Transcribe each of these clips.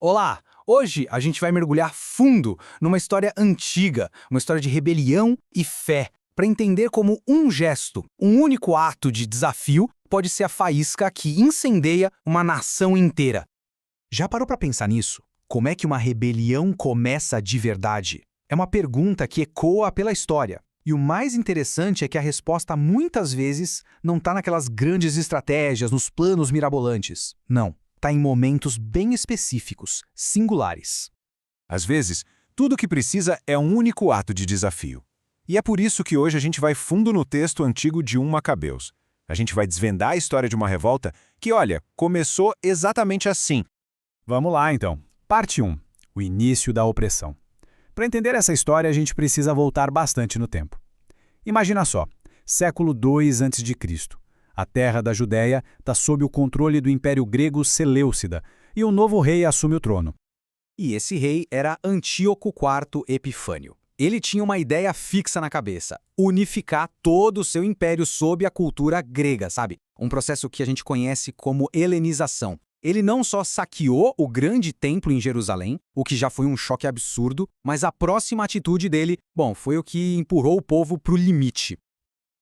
Olá! Hoje a gente vai mergulhar fundo numa história antiga, uma história de rebelião e fé, para entender como um gesto, um único ato de desafio, pode ser a faísca que incendeia uma nação inteira. Já parou para pensar nisso? Como é que uma rebelião começa de verdade? É uma pergunta que ecoa pela história. E o mais interessante é que a resposta muitas vezes não está naquelas grandes estratégias, nos planos mirabolantes. Não. Está em momentos bem específicos, singulares. Às vezes, tudo o que precisa é um único ato de desafio. E é por isso que hoje a gente vai fundo no texto antigo de 1 Macabeus. A gente vai desvendar a história de uma revolta que, olha, começou exatamente assim. Vamos lá, então. Parte 1. O início da opressão. Para entender essa história, a gente precisa voltar bastante no tempo. Imagina só, século II a.C. A terra da Judéia está sob o controle do Império Grego Seleucida, e um novo rei assume o trono. E esse rei era Antíoco IV Epifânio. Ele tinha uma ideia fixa na cabeça: unificar todo o seu império sob a cultura grega, sabe? Um processo que a gente conhece como helenização. Ele não só saqueou o grande templo em Jerusalém, o que já foi um choque absurdo, mas a próxima atitude dele, foi o que empurrou o povo para o limite.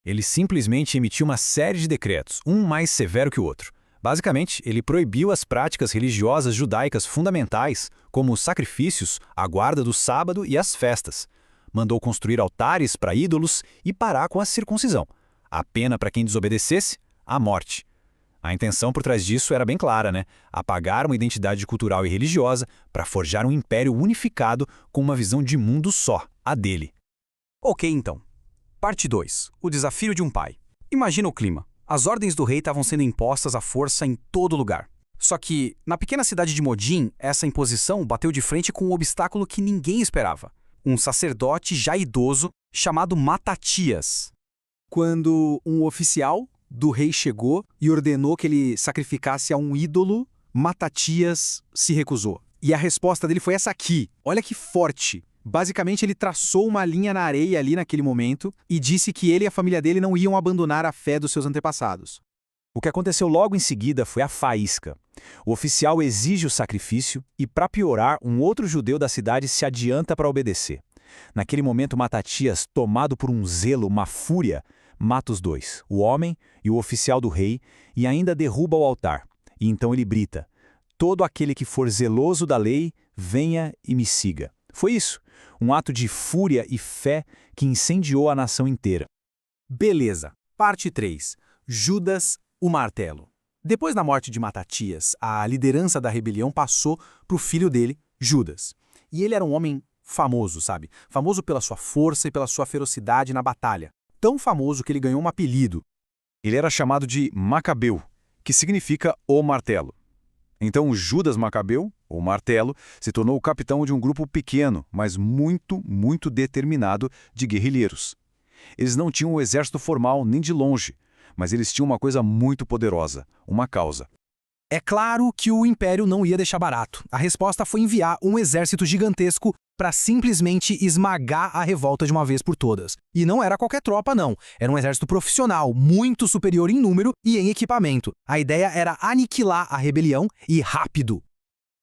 Ele simplesmente emitiu uma série de decretos, um mais severo que o outro. Basicamente, ele proibiu as práticas religiosas judaicas fundamentais, como os sacrifícios, a guarda do sábado e as festas. Mandou construir altares para ídolos e parar com a circuncisão. A pena para quem desobedecesse? A morte. A intenção por trás disso era bem clara, né? Apagar uma identidade cultural e religiosa para forjar um império unificado com uma visão de mundo só, a dele. Ok, então. Parte 2. O desafio de um pai. Imagina o clima. As ordens do rei estavam sendo impostas à força em todo lugar. Só que, na pequena cidade de Modim, essa imposição bateu de frente com um obstáculo que ninguém esperava. Um sacerdote já idoso chamado Matatias. Quando um oficial do rei chegou e ordenou que ele sacrificasse a um ídolo, Matatias se recusou. E a resposta dele foi essa aqui. Olha que forte. Basicamente, ele traçou uma linha na areia ali naquele momento e disse que ele e a família dele não iam abandonar a fé dos seus antepassados. O que aconteceu logo em seguida foi a faísca. O oficial exige o sacrifício e, para piorar, um outro judeu da cidade se adianta para obedecer. Naquele momento, Matatias, tomado por um zelo, uma fúria, mata os dois, o homem e o oficial do rei, e ainda derruba o altar. E então ele grita: "Todo aquele que for zeloso da lei, venha e me siga." Foi isso, um ato de fúria e fé que incendiou a nação inteira. Beleza. Parte 3. Judas, o martelo. Depois da morte de Matatias, a liderança da rebelião passou para o filho dele, Judas. E ele era um homem famoso, sabe? Famoso pela sua força e pela sua ferocidade na batalha. Tão famoso que ele ganhou um apelido. Ele era chamado de Macabeu, que significa o martelo. Então Judas Macabeu, ou martelo, se tornou o capitão de um grupo pequeno, mas muito determinado de guerrilheiros. Eles não tinham um exército formal nem de longe, mas eles tinham uma coisa muito poderosa, uma causa. É claro que o império não ia deixar barato. A resposta foi enviar um exército gigantesco para simplesmente esmagar a revolta de uma vez por todas. E não era qualquer tropa, não. Era um exército profissional, muito superior em número e em equipamento. A ideia era aniquilar a rebelião e rápido.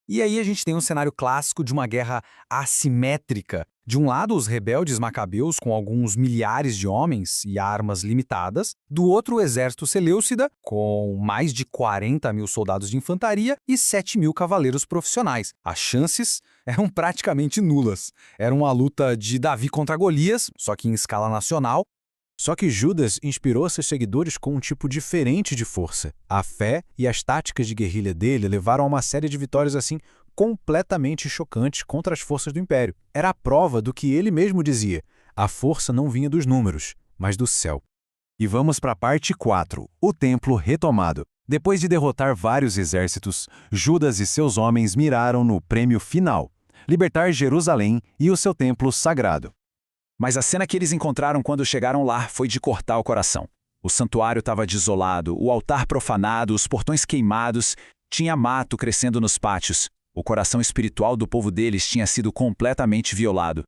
E aí a gente tem um cenário clássico de uma guerra assimétrica. De um lado, os rebeldes macabeus com alguns milhares de homens e armas limitadas. Do outro, o exército seleucida, com mais de 40 mil soldados de infantaria e 7 mil cavaleiros profissionais. As chances eram praticamente nulas. Era uma luta de Davi contra Golias, só que em escala nacional. Só que Judas inspirou seus seguidores com um tipo diferente de força. A fé e as táticas de guerrilha dele levaram a uma série de vitórias assim completamente chocantes contra as forças do Império. Era a prova do que ele mesmo dizia: a força não vinha dos números, mas do céu. E vamos para a parte 4, o templo retomado. Depois de derrotar vários exércitos, Judas e seus homens miraram no prêmio final: libertar Jerusalém e o seu templo sagrado. Mas a cena que eles encontraram quando chegaram lá foi de cortar o coração. O santuário estava desolado, o altar profanado, os portões queimados, tinha mato crescendo nos pátios. O coração espiritual do povo deles tinha sido completamente violado.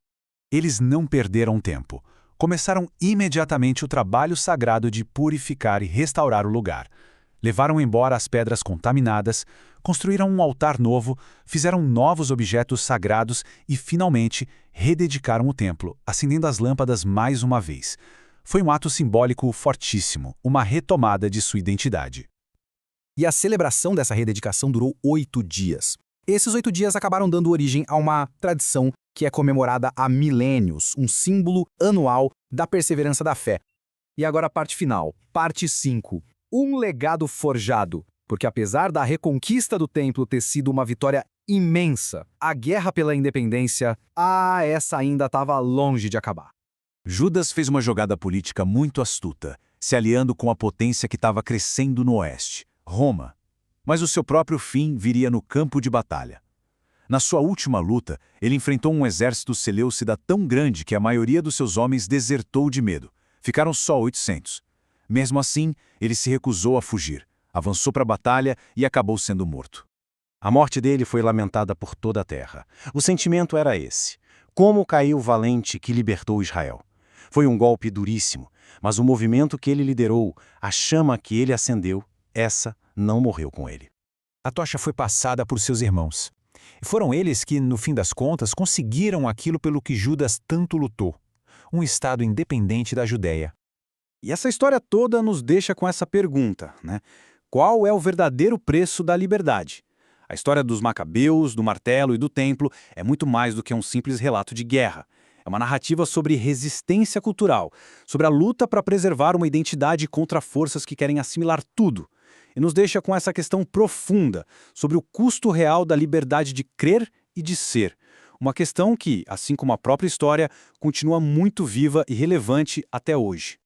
Eles não perderam tempo. Começaram imediatamente o trabalho sagrado de purificar e restaurar o lugar. Levaram embora as pedras contaminadas, construíram um altar novo, fizeram novos objetos sagrados e, finalmente, rededicaram o templo, acendendo as lâmpadas mais uma vez. Foi um ato simbólico fortíssimo, uma retomada de sua identidade. E a celebração dessa rededicação durou 8 dias. Esses 8 dias acabaram dando origem a uma tradição que é comemorada há milênios, um símbolo anual da perseverança da fé. E agora a parte final, parte 5. Um legado forjado, porque apesar da reconquista do templo ter sido uma vitória imensa, a guerra pela independência, essa ainda estava longe de acabar. Judas fez uma jogada política muito astuta, se aliando com a potência que estava crescendo no oeste, Roma. Mas o seu próprio fim viria no campo de batalha. Na sua última luta, ele enfrentou um exército seleucida tão grande que a maioria dos seus homens desertou de medo. Ficaram só 800. Mesmo assim, ele se recusou a fugir, avançou para a batalha e acabou sendo morto. A morte dele foi lamentada por toda a terra. O sentimento era esse: como caiu o valente que libertou Israel? Foi um golpe duríssimo, mas o movimento que ele liderou, a chama que ele acendeu, essa não morreu com ele. A tocha foi passada por seus irmãos. E foram eles que, no fim das contas, conseguiram aquilo pelo que Judas tanto lutou: um Estado independente da Judéia. E essa história toda nos deixa com essa pergunta, né? Qual é o verdadeiro preço da liberdade? A história dos Macabeus, do martelo e do templo é muito mais do que um simples relato de guerra. É uma narrativa sobre resistência cultural, sobre a luta para preservar uma identidade contra forças que querem assimilar tudo. E nos deixa com essa questão profunda sobre o custo real da liberdade de crer e de ser. Uma questão que, assim como a própria história, continua muito viva e relevante até hoje.